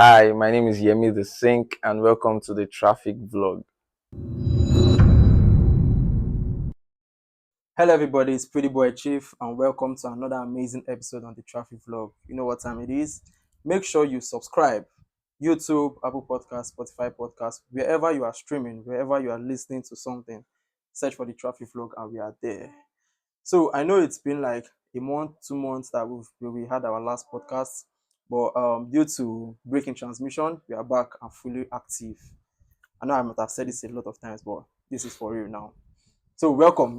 Hi, my name is Yemi the Sink, and welcome to the traffic vlog. Hello, everybody. It's Pretty Boy Chief, and welcome to another amazing episode on the Traffic Vlog. You know what time it is? Make sure you subscribe. YouTube, Apple Podcasts, Spotify Podcasts, wherever you are streaming, wherever you are listening to something, search for the Traffic Vlog, and we are there. So I know it's been like a month, 2 months that we had our last podcast, but due to breaking transmission, we are back and fully active. I know I might have said this a lot of times, but this is for real now. So welcome.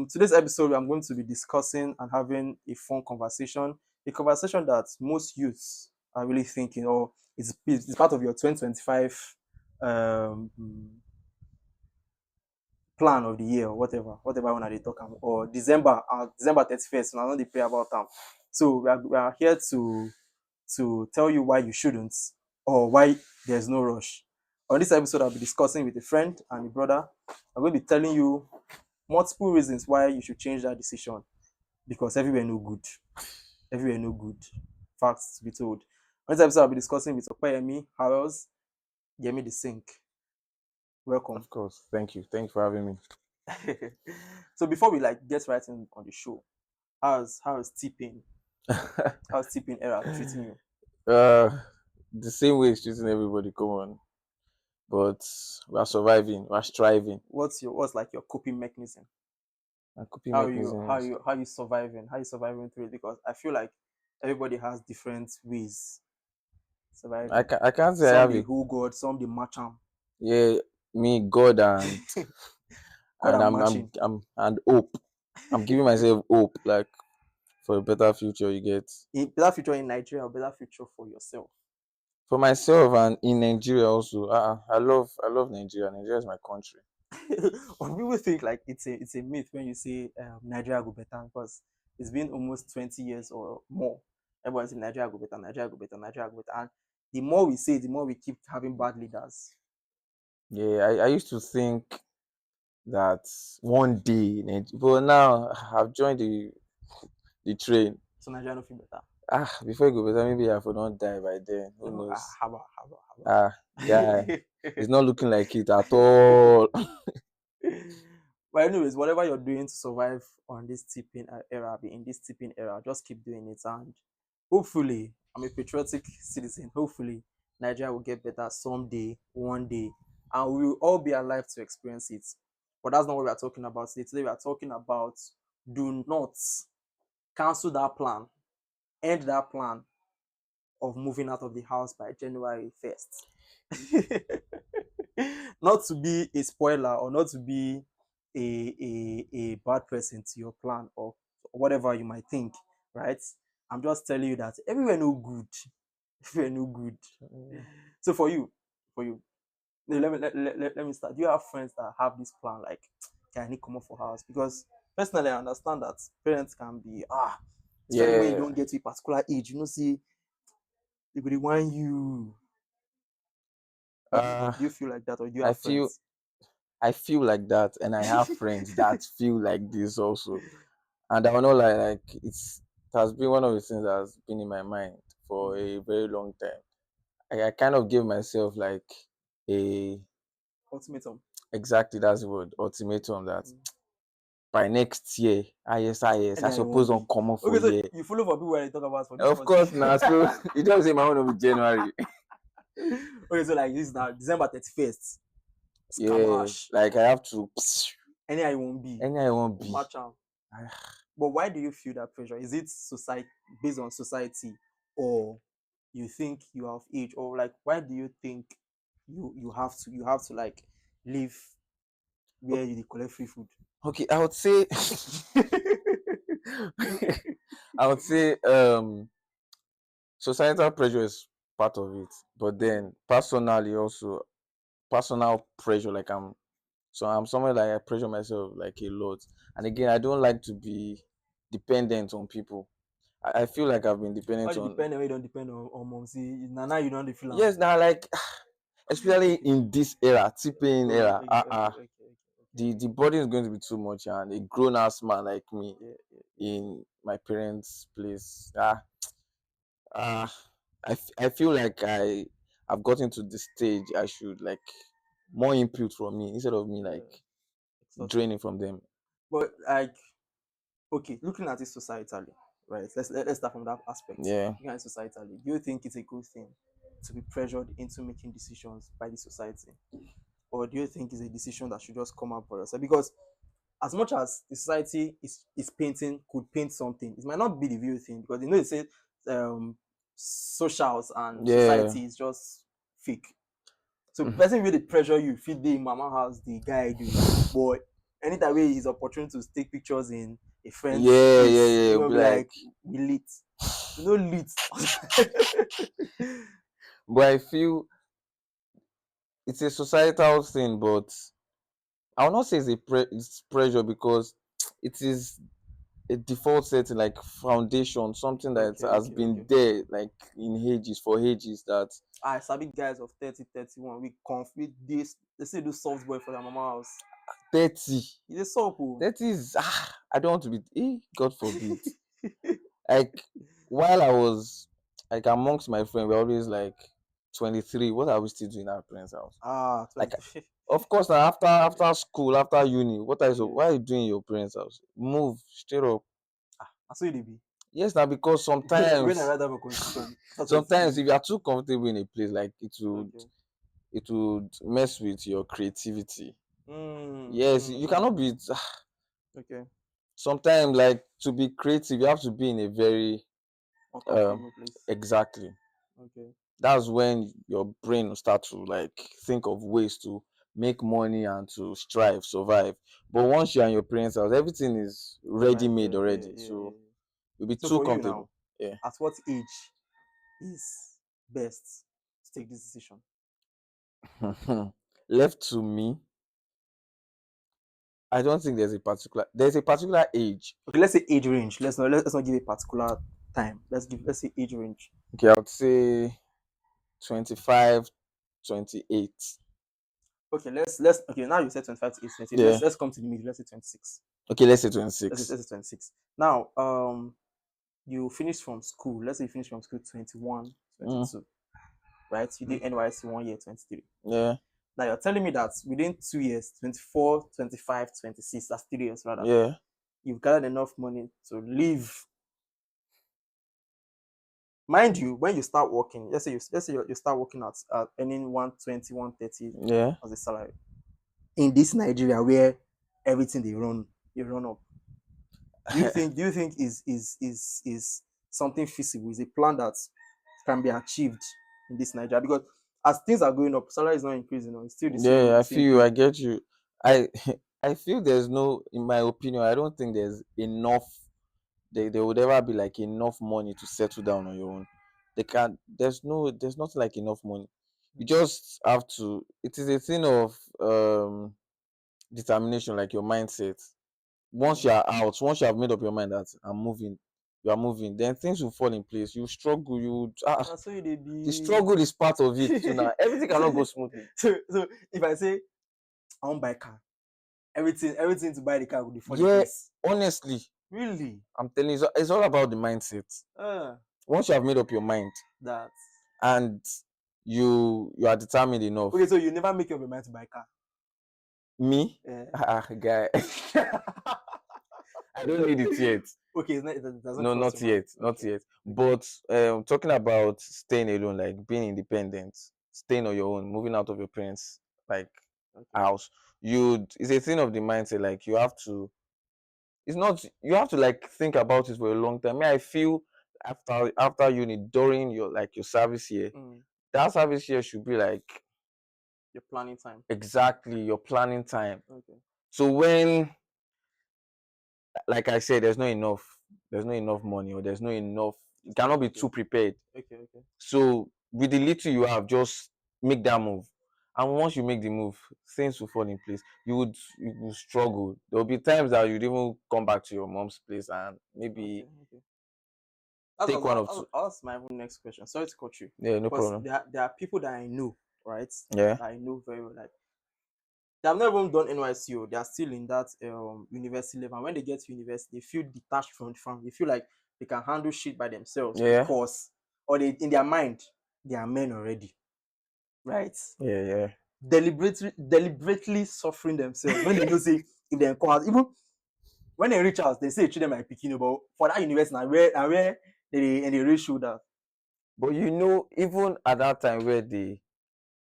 Today's episode I'm going to be discussing and having a fun conversation, a conversation that most youths are really thinking, or it's part of your 2025 um, plan of the year, or whatever one they talk about, or December 31st. And I know they pray about them. So we are here to tell you why you shouldn't, or why there's no rush. On this episode, I'll be discussing with a friend and a brother. I'm going to be telling you multiple reasons why you should change that decision, because everywhere no good. Everywhere no good. Facts to be told. On this episode, I'll be discussing with Opeyemi Harrells, Yemi the Sink. Welcome. Of course, thank you. Thank you for having me. So before we get right on the show, how's tipping? How's tipping era treating you? uh, the same way it's treating everybody, come on. But we are surviving, we are striving. What's like your coping mechanism? And coping How you how mechanisms. you how you surviving? How you surviving through it? Because I feel like everybody has different ways I, surviving. can, I can't say I Some have they it. who God, some they match am. Yeah, me, God, and God and and I'm matching. I'm and hope. I'm giving myself hope, like for a better future. You get In better future in Nigeria, or better future for yourself. for myself and in Nigeria also. I love Nigeria. Nigeria is my country. Or people think like it's a myth when you say Nigeria go better, because it's been almost 20 years or more. Everyone say Nigeria go better, Nigeria go better, Nigeria go better. And the more we say, the more we keep having bad leaders. Yeah, I used to think that one day, but now I've joined the train. So Nigeria no feel better. Before you go better, maybe I will not die by then. Who No, knows? haba. Ah, guy, it's not looking like it at all. But anyways, whatever you're doing to survive on this tipping era, be in this tipping era, just keep doing it. And hopefully, I'm a patriotic citizen. Hopefully, Nigeria will get better someday, one day, and we will all be alive to experience it. But that's not what we are talking about today. Today, we are talking about do not cancel that plan, end that plan of moving out of the house by January 1st. Not to be a spoiler, or not to be a bad person to your plan, or whatever you might think, right? I'm just telling you that everywhere no good. Everywhere no good. So for you, let me start. Do you have friends that have this plan, like, can I need come up for house? Because personally, I understand that parents can be especially when you Yeah, don't get to a particular age, see, they go dey whine you. uh, Do you feel like that, or do you I have feel friends? I feel like that, and I have friends that feel like this also. And I will not like it has been one of the things that has been in my mind for Mm. a very long time. I kind of gave myself like a Ultimatum. exactly that's the word ultimatum that Mm. by next year, yes, I Anyhow you wan suppose don't be. come up for Okay, so here. you follow for people wey I talk about for this Of podcast. course, now so you just say my own will be January. Okay, so like this now, December 31st. Yeah, Scamash. like I have to Anyhow you wan be. any I won't be. Match am. But why do you feel that pressure? Is it society, based on society, or you think you have age, or like why do you think you have to like live where you dey collect free food? Okay, I would say I would say societal pressure is part of it, but Mm. then personally also personal pressure, like I'm someone like I pressure myself like a lot. And again, I don't like to be dependent on people. I feel like I've been How dependent you on. depend when you don't depend on mom? See, now you don't dey feel am. Yes, now like especially in this era, tipping Oh, era, okay. the burden is going to be too much, and a grown ass man like me Yeah. in my parents' place, uh I feel like I've gotten to the stage I should like more input from me instead of me like Extorting. draining from them. But like, okay, looking at it societally, right? Let's start from that aspect. Yeah. Looking at it societally, do you think it's a good thing to be pressured into making decisions by the society, or do you think it's a decision that should just come out for yourself? Because as much as the society is painting could paint something, it might not be the real thing because they say um socials and Yeah. society is just fake. So person really pressure you, feed the mama house, the guy do. But anytime way is opportunity to take pictures in a friend's Yeah, yeah, place, yeah. you It'll know, be be like, like we lit. You know lit. but I feel it's a societal thing, but I will not say it's pressure because it is a default setting, like foundation, something that Okay, has okay, been okay. there like in ages for ages. That I sabi guys of 30, 31. We conflict this. They say do soft boy for their mama house. 30, It's a soap. Oh. 30 is I don't want to be. God forbid. Like while I was like amongst my friends, we're always like 23. What are we still doing at our parents' house? Ah, Like 23. of course now after school, after uni, Yeah. what are you doing in your parents' house? Move straight up. That's what it be. Yes, now because When I sometimes write that for constitution, after sometimes 23. if you are too comfortable in a place, like Okay. it would mess with your creativity. Mm, Yes, mm, you mm, cannot be mm. Okay. sometimes like to be creative, you have to be in a very um Uncomfortable place. exactly. Okay. That's when your brain will start to like think of ways to make money and to strive, survive. But once you're in your parents' house, everything is ready Right made there. Yeah, already. yeah, yeah. So you'll be So too for you now, comfortable. Yeah. at what age is best to take this decision? Left to me, I don't think there's a particular age. Okay, let's say age range. Let's not give a particular time. Let's say age range. Okay, I would say 25, 28. Okay, let's okay, now you said 25 to age 20. Yeah. Let's come to the middle. Let's say 26. Okay, let's say Let's say, 26. let's say 26. Now, you finish from school. Let's say you finish from school 21, Mm, 22, right? You did NYC 1 year, 23. yeah. Now you're telling me that within 2 years, 24, 25, 26, that's 3 years rather, Yeah. you've gathered enough money to live. Mind you, when you start working, let's say you start working at earning 120, 130 Yeah. as a salary. In this Nigeria where everything they run up. Do you think is something feasible? Is a plan that can be achieved in this Nigeria? Because as things are going up, salary is not increasing, or it's still Yeah, the I same feel you. pay. I get you. I I feel there's no, in my opinion, I don't think there's enough. There would ever be like enough money to settle down on your own. They can't. There's not like enough money. You just have to. It is a thing of determination, like your mindset. Once you Mm. are out, once you have made up your mind that I'm moving, you are moving, then things will fall in place. You struggle. That's so they The be. struggle is part of it too. Now everything cannot go smoothly. So if I say I want buy car, everything to buy the car will be fall in Yeah, place. honestly, Really? I'm telling you, it's all about the mindset. Uh, Once you have made up your mind that. and you are determined enough, Okay, so you never make up your mind to buy car. me, Yeah. guy, I don't need it yet. Okay, it doesn't No, cross not your mind. yet, not Okay. yet. Okay. But talking about staying alone, like being independent, staying on your own, moving out of your parents' like Okay. house, it's a thing of the mindset. Like you have to, it's not, you have to like think about it for a long time. I feel after uni, during your like your service year, Mm. that service year should be like Your planning time. exactly your planning time. Okay. So when, like I said, there's no enough money, or there's no enough, you cannot be Okay. too prepared. Okay. Okay. So with the little you have, just make that move. And once you make the move, things will fall in place. You will struggle. There will be times that you'd even come back to your mom's place and Okay. maybe Okay. That's take was one that, of two. that was my own next question. Sorry to cut you, Yeah, no because problem. there are people that I know, right? Yeah, That I know very well. Like they have never even done NYCO. They are still in that university level. And when they get to university, they feel detached from the family. They feel like they can handle shit by themselves yeah, because or they in their mind they are men already, right? Yeah, Deliberately suffering themselves when they know say if they come out, even when they reach out, they say treat them like pikin, but for that university na where they raise shoulder. but you know, even at that time where they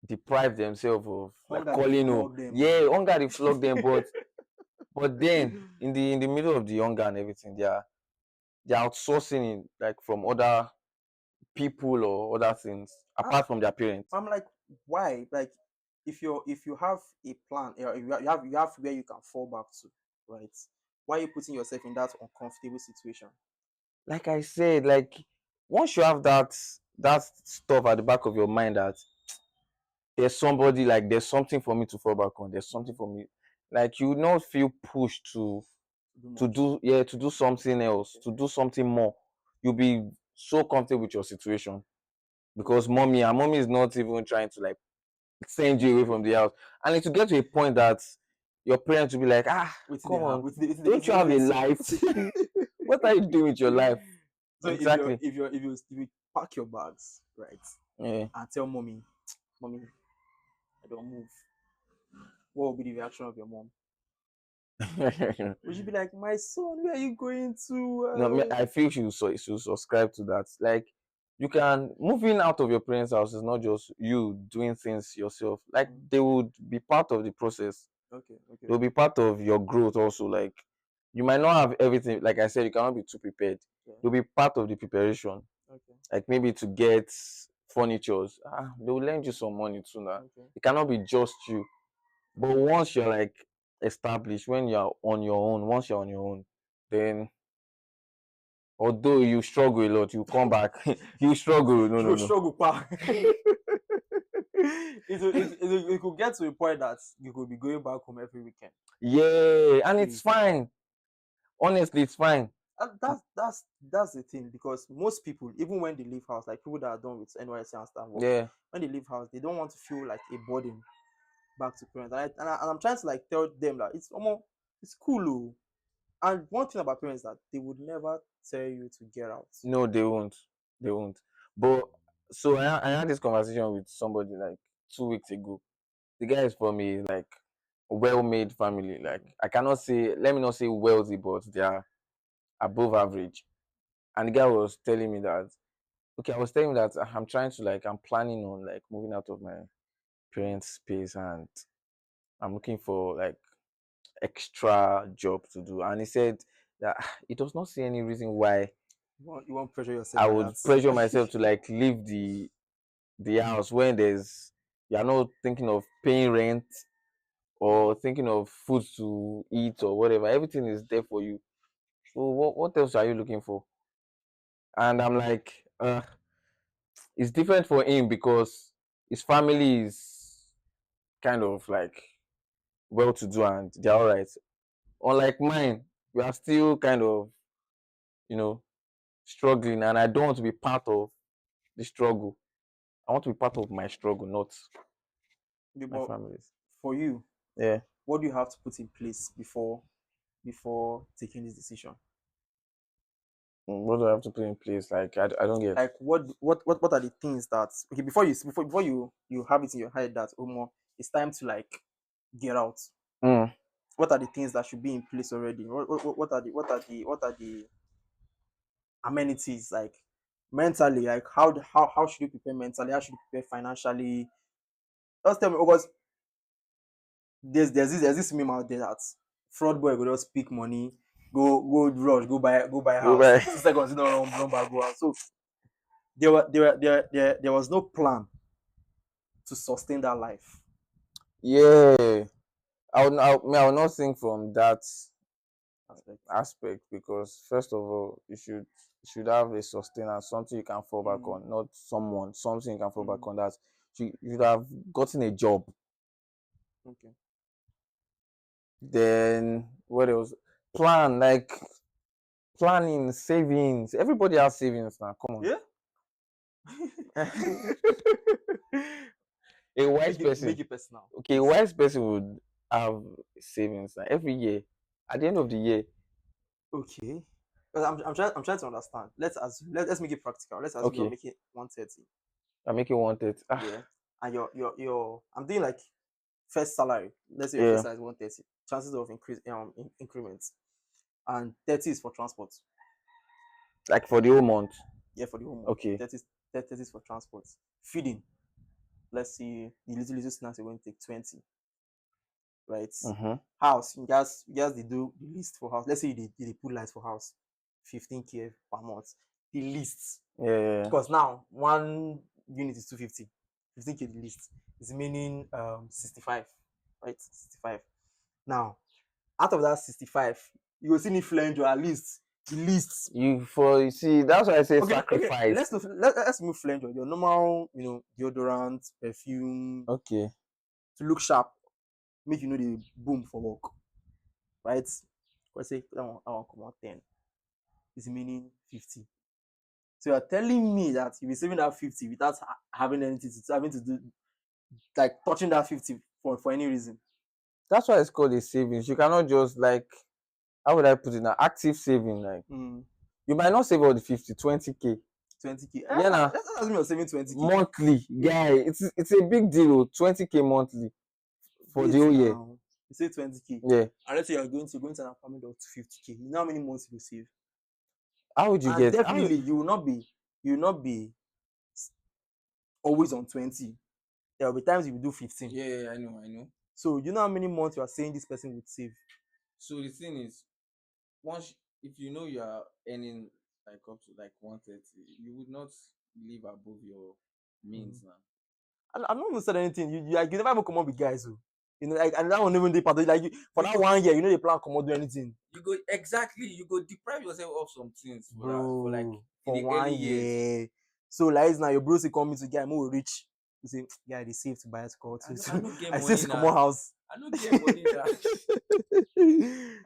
deprive themselves of like Hunger dey calling home, flog them. yeah, hunger they flog them, but then in the middle of the hunger and everything, they're outsourcing it like from other people or other things Ah, apart from their parents. I'm like, why? Like, if you have a plan, you have where you can fall back to, right? Why are you putting yourself in that uncomfortable situation? Like I said, like once you have that stuff at the back of your mind that there's somebody, like there's something for me to fall back on, there's something for me, like you not feel pushed Too to much. do, yeah, to do something else, Okay. to do something more. You'll be so comfortable with your situation because Okay. mommy is not even trying to like send you away from the house. And it will get to a point that your parents will be like, Wetin dey come happen? on, Wetin don't you dey have a sup? life? What are you doing with your life? So Exactly. if you pack your bags, right, Yeah. and tell mommy, I don't move, what will be the reaction of your mom? Would you be like, my son, where are you going No, to? I feel you should subscribe to that. Like, you can moving out of your parents' house is not just you doing things yourself. Like, Mm, they would be part of the process. okay, okay, They'll be part of your growth also. Like, you might not have everything. Like I said, you cannot be too prepared. yeah, They'll be part of the preparation. okay, Like maybe to get furnitures. They will lend you some money too now. okay. It cannot be just you. But once you're like established, when you're on your own, once you're on your own, then although you struggle a lot, you come back. You struggle. No, You no, go no. struggle, pa. It could get to a point that you could be going back home every weekend. Yeah, and Every it's weekend. fine. Honestly, it's fine. And that's the thing, because most people, even when they leave house, like people that are done with NYC and stuff work, Yeah. when they leave house, they don't want to feel like a burden back to parents. And I'm trying to like tell them that it's cool. Oh. And one thing about parents that they would never tell you to get out. No, they won't. They won't. But so I had this conversation with somebody like 2 weeks ago. The guy is from a like well-made family. Like I cannot say, let me not say wealthy, but they are above average. And the guy was telling me that, okay, I was telling him that I'm trying to like, I'm planning on like moving out of my parents' space and I'm looking for like extra job to do. And he said that he does not see any reason why You won't pressure yourself I like would that. pressure myself to like leave the house when there's, you're not thinking of paying rent or thinking of food to eat or whatever. Everything is there for you. So what else are you looking for? And I'm like, it's different for him because his family is kind of like well to do and they're all right. Unlike mine, we are still kind of, you know, struggling, and I don't want to be part of the struggle. I want to be part of my struggle, not Yeah, my but family's. for you, Yeah. what do you have to put in place before taking this decision? What do I have to put in place? Like I don't get. Like what are the things that, okay, before you have it in your head that, oh more, it's time to like get out. Mm. What are the things that should be in place already? What are the amenities, like mentally, like how should you prepare mentally? How should you prepare financially? Just tell me, because there's this meme out there that fraud boy go just pick money, go rush, go buy Go house. back. 2 seconds, you know, run back, go out. So there was no plan to sustain that life. Yeah. I will not think from that Aspect. aspect because first of all, you should have a sustainer, something you can fall back Mm, on, not someone, something you can fall back mm, on. That you should have gotten a job. okay. Then what else? Plan, like planning, savings. Everybody has savings now. Come Yeah. on. A wise Make person, it personal, okay, a please. wise person would have savings now every year. At the end of the year, Okay. Because I'm trying to understand. Let's make it practical. Let's assume you're Okay, making 130. I make it 130. Yeah. And your I'm doing like first salary. Let's say your first Yeah. salary is 130. Chances of increments. And 30 is for transport. Like for the whole month. Yeah, for the whole month. Okay. 30 is for transport. Feeding. Let's see the little snacks you're going to take 20, right? Mm-hmm. House, you just they do the list for house. Let's say they put lights for house, 15K per month. The list. Yeah, yeah, yeah. Because now one unit is 250. 15K the list is meaning 65, right? 65. Now, out of that 65, you will see me flange or at least the list. You see, that's why I say Okay, okay. sacrifice. Let's move flange your normal, deodorant, perfume Okay. to look sharp, make the boom for work, right? Let's say I want come out 10 is meaning 50. So you're telling me that you'll be saving that 50 without having anything to having to do like touching that 50 for any reason. That's why it's called a savings. You cannot just like, how would I put it now? Active saving. Like Mm, you might not save all the 50, 20K. 20K. Yeah, nah. Let's assume you're saving 20K. Monthly, guy. It's a big deal. 20K monthly for Wait the whole year. now. You say 20K. Yeah. And let's say you're going to an apartment of 50K. You know how many months you will save? How would you And get? How? definitely you will not be always on 20. There will be times you will do 15. Yeah, I know, I know. So you know how many months you are saying this person would save? So the thing is, once if you know you are earning like up to like 130, you would not live above your Mm. means now. And I'm not even said anything. You never even come up with guys who, like, and that one even they part of like for that Because 1 year, they plan come out do anything, you go exactly, you go deprive yourself of some things for that for like bro. in For the early one years. year, so like now your bros say come to guy more rich. You say, yeah, they save to buy a car I too. no, I no get I say money to come now. out house. I no get money now.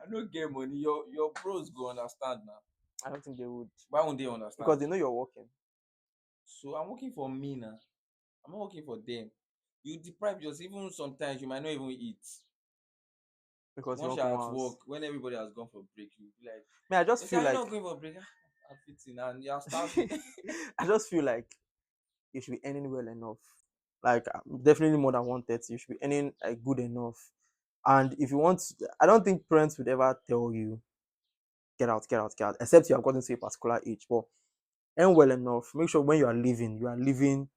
I no get money. Your bros go understand now. I don't think they would Why won't they because understand? they know you're working. So I'm working for me now. I'm not working for them. You deprive yourself. Even sometimes you might not even eat. Because you Once won't you're come at out. work, when everybody has gone for break, you'll be like, Man, I just they say, feel are you like not going for break? "Ah, I'm fitting and you're starving." I just feel like you should be earning well enough. Like definitely more than 130. You should be earning good enough. And if you want, I don't think parents would ever tell you get out, get out, get out, except you have gotten to a particular age. But earn well enough. Make sure when you are living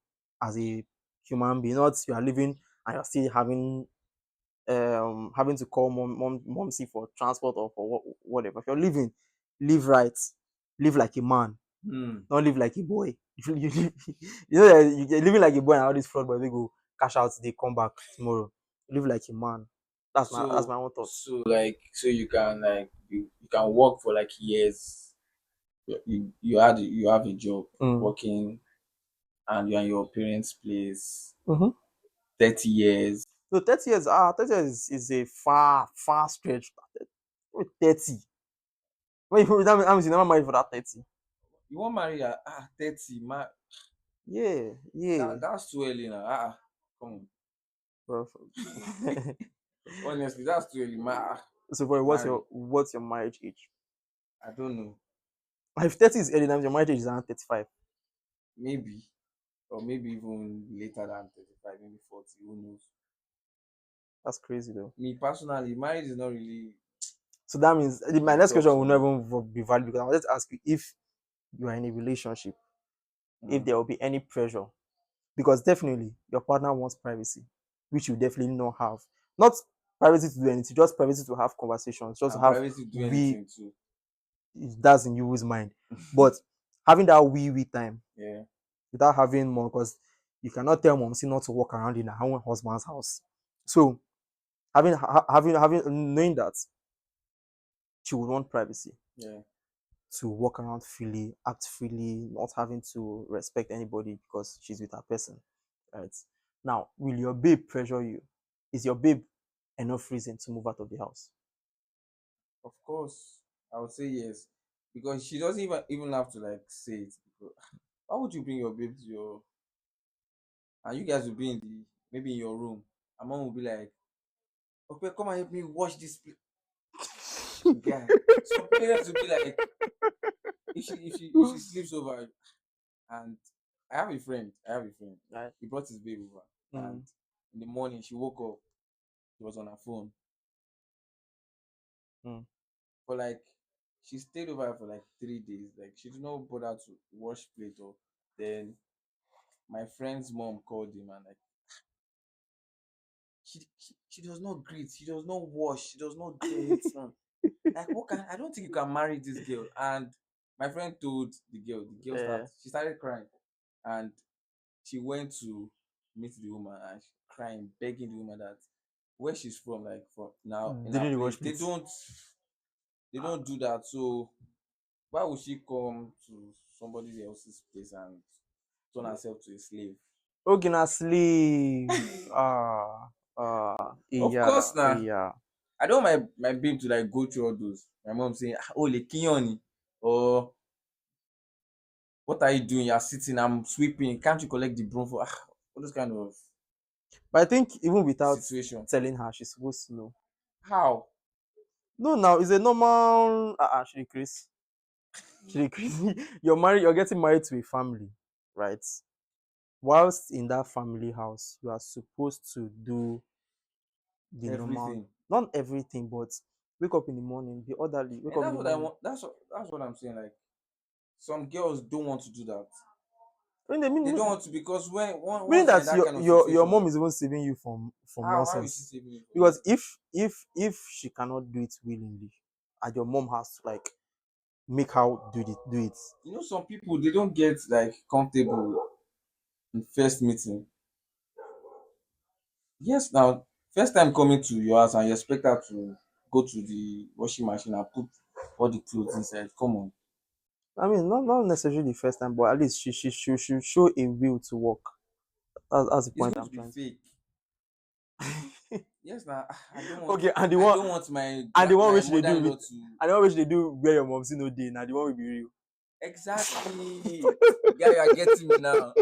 as a human being, not you are living and you're still having to call mom see for transport or for whatever. If you're living, live right, live like a man, Hmm. not live like a boy. You know that you're living like a boy and all these fraud boys they go cash out, they come back tomorrow. Live like a man. That's my own thoughts. So you can like you can work for like years. You have a job Mm. working and you're in your parents' place Mm-hmm. 30 years. So 30 years, 30 years is a far stretch. 30. That means you never married for that 30. You won't marry at 30, Yeah, yeah. that's too early now. Come on. Bro. Honestly, that's too early. So boy, what's Marry. your marriage age? I don't know. If 30 is early, then your marriage age is around 35. Maybe. Or maybe even later than 35, maybe 40. Who knows? That's crazy though. Me personally, marriage is not really So that means my the next talks question will for me. never be valid because I wanted to ask you if you are in a relationship, if Mm. there will be any pressure. Because definitely your partner wants privacy, which you definitely not have. Not privacy to do anything, just privacy to have conversations, just to And have privacy do we anything too. that's in you's mind. But having that we time Yeah. without having more, because you cannot tell mom not to walk around in her own husband's house. So having knowing that she would want privacy Yeah. to walk around freely, act freely, not having to respect anybody because she's with her person. Right. Now, will your babe pressure you? Is your babe enough reason to move out of the house? Of course. I would say yes. Because she doesn't even have to like say it. Because why would you bring your babe to your and you guys will be in the maybe in your room. And mom will be like, okay, come and help me wash this guy. Some parents will be like, if she sleeps over, and I have a friend. Right. He brought his baby over, and Mm. in the morning she woke up. He was on her phone Mm. for like. She stayed over for like 3 days. Like she did not bother to wash plate or. Then my friend's mom called him and like she does not greet, she does not wash, she does not do anything. Like what can I don't think you can marry this girl. And my friend told the girl Yeah. she started crying, and she went to meet the woman and she crying, begging the woman that where she's from, like from now in her Didn't you place, wash plates? they don't do that. So why would she come to somebody else's place and turn herself to a slave? Okay, na slave. Of Yeah, course now. yeah. I don't want my babe to like go through all those. My mom saying, "Ah, oh, le kiyon or what are you doing? You're sitting, I'm sweeping. Can't you collect the broom for all those kind of But I think even without situation? telling her, she's supposed to know. How? No, now it's a normal. She Chris. She Chris. You're married. You're getting married to a family, right? Whilst in that family house, you are supposed to do the normal, Everything. not everything, but wake up in the morning, be orderly, wake And up in that's the what I morning. want. That's what I'm saying. Like some girls don't want to do that. I mean, They don't want to because meaning once they're that in that kind of your situation, mom like is even saving you from how is she nonsense. saving you for Because nonsense? if she cannot do it willingly, and your mom has to like make her do it. Some people they don't get like comfortable in first meeting. Yes, now first time coming to your house and you expect her to go to the washing machine and put all the clothes inside. Come on, I mean, not necessarily the first time, but at least she should show a will to work. That's the it's point going to I'm be trying fake. Yes, now I don't want. Okay, I don't want my and the one my which they do mother-in-law with to and the one which they do where your mom's no day now the one will be real. exactly. Yeah, you are getting me now.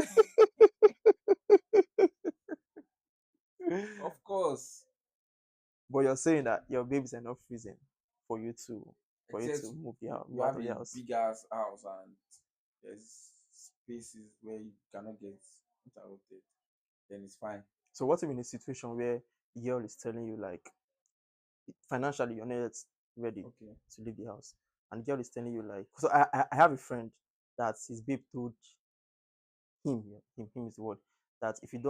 Of course, But you're saying that your baby's enough reason for you to except move you out have of the a house. big ass house and there's spaces where you cannot get interrupted. Then it's fine. So what if in a situation where the girl is telling you like financially you're not yet ready Okay. to leave the house, and the girl is telling you like so I have a friend that his babe told him is the word that if you've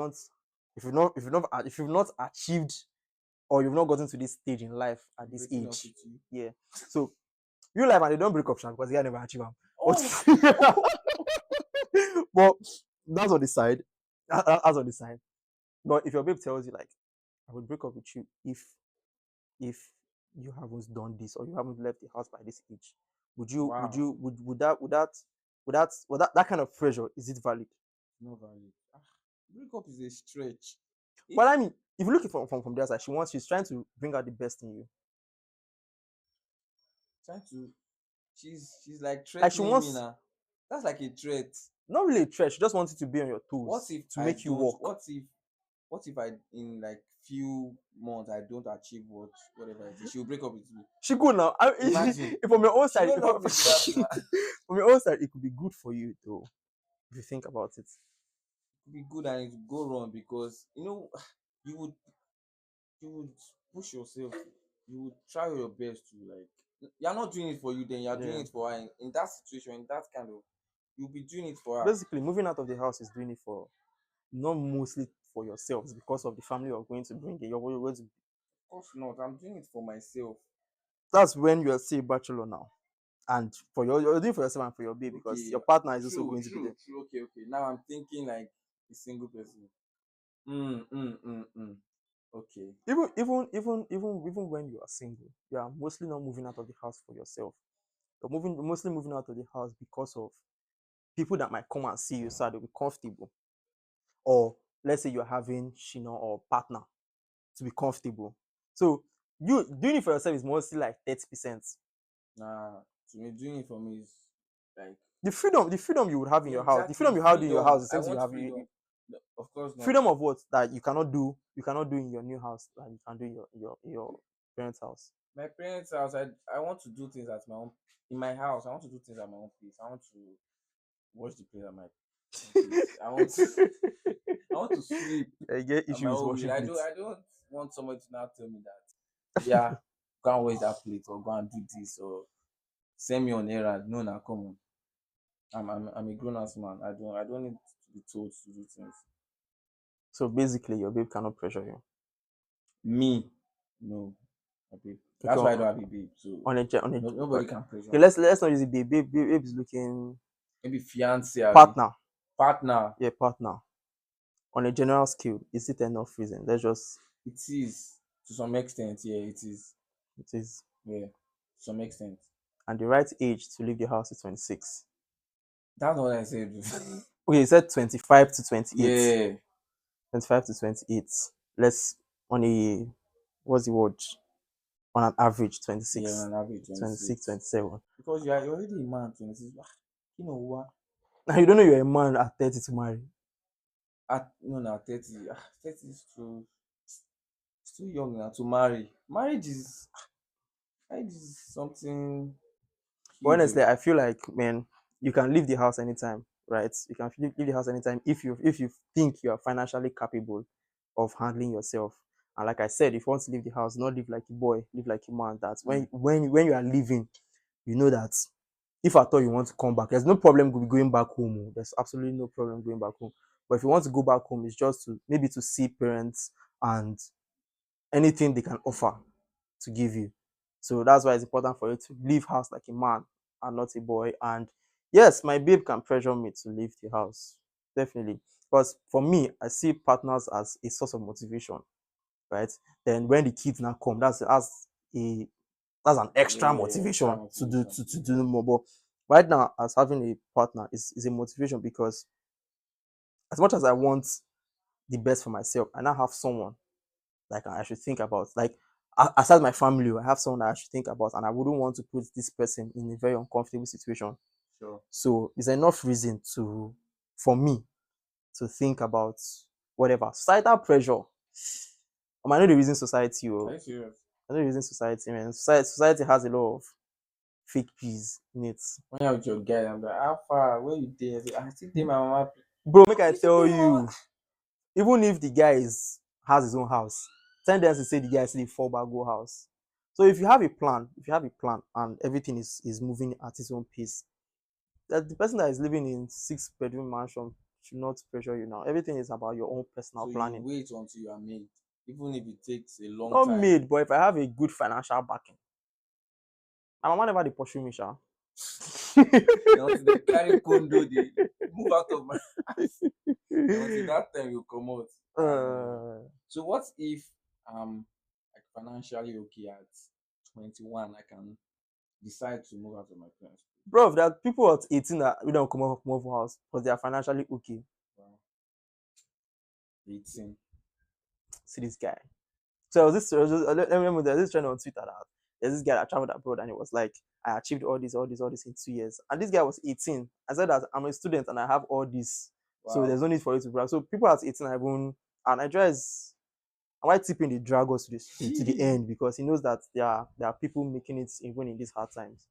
not achieved or you've not gotten to this stage in life at this Breaking up age, with you. yeah. So real life and they don't break up because the guy never achieve them. But Oh, but that's on the side. That's on the side. But if your babe tells you like, I would break up with you if you haven't done this or you haven't left the house by this age, wow. would that kind of pressure is it valid? No value. Breakup is a stretch. Well, If I mean, if you look at it from the other side, she's trying to bring out the best in you. trying to, she's like Like she threatening me wants now. That's like a threat. not really a threat, she just wants you to be on your What toes if to I make you don't? work. What if I in like few months I don't achieve whatever it is? She'll break up with me. She could now. Imagine. From your own She side, don't love me to that now. from your own side, it could be good for you though, if you think about it. Be good and it will go wrong because you would you would push yourself. You would try your best to like. You're not doing it for you. Then you're doing Yeah. it for her. In that situation, in that kind of, you'll be doing it for her. Of Basically, moving out of the house is doing it for not mostly for yourselves because of the family you're going to bring in. You're going to, course not. I'm doing it for myself. that's when you're still a bachelor now. And you're doing it for yourself and for your baby because Okay, your partner is also true, going to be true, there. true. Okay, okay. Now I'm thinking like a single person. Okay. Even when you are single, you are mostly not moving out of the house for yourself. Mostly moving out of the house because of people that might come and see you so they'll be comfortable. Or let's say you're having Shino or partner to be comfortable. So you doing it for yourself is mostly like 30%. Nah, to me, doing it for me is like The freedom you would have in yeah, your house, the exactly freedom you have in your house, freedom. the I same thing you want have freedom. No, of course not. freedom of what that you cannot do in your new house that you can do in your parents' house. My parents' house, I want to do things at my own in my house. I want to do things at my own pace. I want to watch the play at my own pace. I want to sleep I get at my issue with own will. washing plates. I don't want somebody to now tell me that, yeah, go and wash that plate or go and do this or send me on errand. No, now come on. I'm a grown ass man. I don't need to be told to do things. So basically, your babe cannot pressure you. Me, no, my babe. Okay, That's why I don't have a babe. So on nobody can pressure okay, me. let's not use it. Babe is looking Maybe fiance, abi, partner. partner. Yeah, partner. On a general scale, is it enough reason? Let's just It is to some extent. Yeah, it is. it is. Yeah, to some extent. And the right age to leave the house is 26. That's what I said. Okay, you said 25 to 28. Yeah, 25 to 28. Let's on a what's the word? On an average yeah, 26, on average 26, 26. 27. Because you're already a man 26. You know what? Now you don't know you're a man at 30 to marry. At no, now 30. 30 is too young now to marry. Marriage is something But huge. honestly, Oh. I feel like man, you can leave the house anytime, right? You can leave the house anytime if you think you are financially capable of handling yourself. And like I said, if you want to leave the house, not live like a boy, live like a man. That Mm. when you are leaving, you know that if at all you want to come back, there's no problem going back home. Oh. There's absolutely no problem going back home. But if you want to go back home, it's just to maybe to see parents and anything they can offer to give you. So that's why it's important for you to leave house like a man and not a boy. And yes, my babe can pressure me to leave the house. Definitely. Because for me, I see partners as a source of motivation, right? Then when the kids now come, a that's an extra Yeah, extra motivation motivation. to do more. But right now, as having a partner is a motivation because as much as I want the best for myself, I now have someone like I should think about. Like aside my family, I have someone that I should think about, and I wouldn't want to put this person in a very uncomfortable situation. Sure. So it's enough reason to for me to think about whatever societal pressure. I know the reason society. Are Oh, you serious? I know the reason society. Man, society has a lot of fake peas in it. When you're with your guy, I'm like, how far? Where you there? I still take my mama. Bro, make I You still tell take my mama. you, even if the guy has his own house, tendency say the guy is in a four go house. So if you have a plan and everything is moving at its own pace, that the person that is living in 6 bedroom mansion should not pressure you now. Everything is about your own personal So you planning. wait until you are made, even if it takes a long Not time. made, but if I have a good financial backing. My mama never dey pursue me, sha. Then until they carry condo, they move out of my house. Then until that time you come out. Ah, no. uh, So what if I'm like financially okay at 21? I can decide to move out of my parents' place. bro, there are people at 18 that we don't come out for house because they are financially okay. Wow. 18. See this guy. So there's this trend on Twitter that there's this guy that traveled abroad and it was like, I achieved all this in 2 years. And this guy was 18. I said that I'm a student and I have all this. So Wow. there's no need for you to brag. So people at 18 are even, and Nigeria is, I might tip in the drag us to the end because he knows that there are people making it even in these hard times.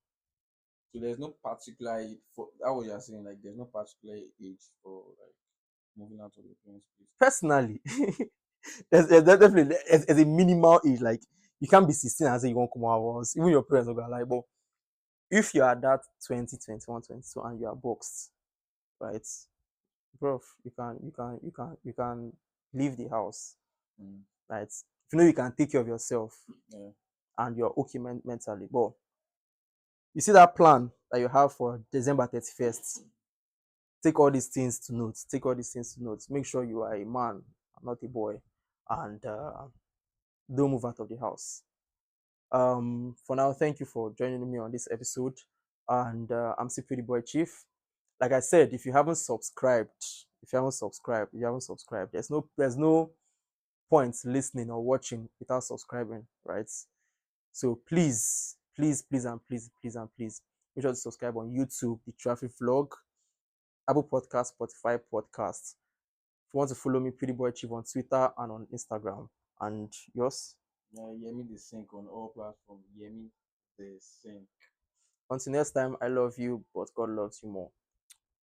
So there's no particular age for that what you're saying, like there's no particular age for like moving out of your parents' place. Personally, there's definitely as a minimal age, like you can't be 16 and say you won't come out once. Even your parents will go like, but if you are that 20, 21, 22 and you are boxed, right, bro, you can leave the house, Mm. right? If you know you can take care of yourself Yeah. and you're okay mentally, but you see that plan that you have for December 31st, take all these things to note. Take all these things to note. Make sure you are a man, not a boy, and don't move out of the house. For now, thank you for joining me on this episode, and I'm still Pretty Boy Chief. Like I said, if you haven't subscribed, there's no point listening or watching without subscribing, right? So please, make sure to subscribe on YouTube, the Traffic Vlog, Apple Podcast, Spotify Podcast. If you want to follow me, Pretty Boy Chief on Twitter and on Instagram. And yours? Yemi the Sync on all platforms. Yemi the Sync. Until next time, I love you, but God loves you more.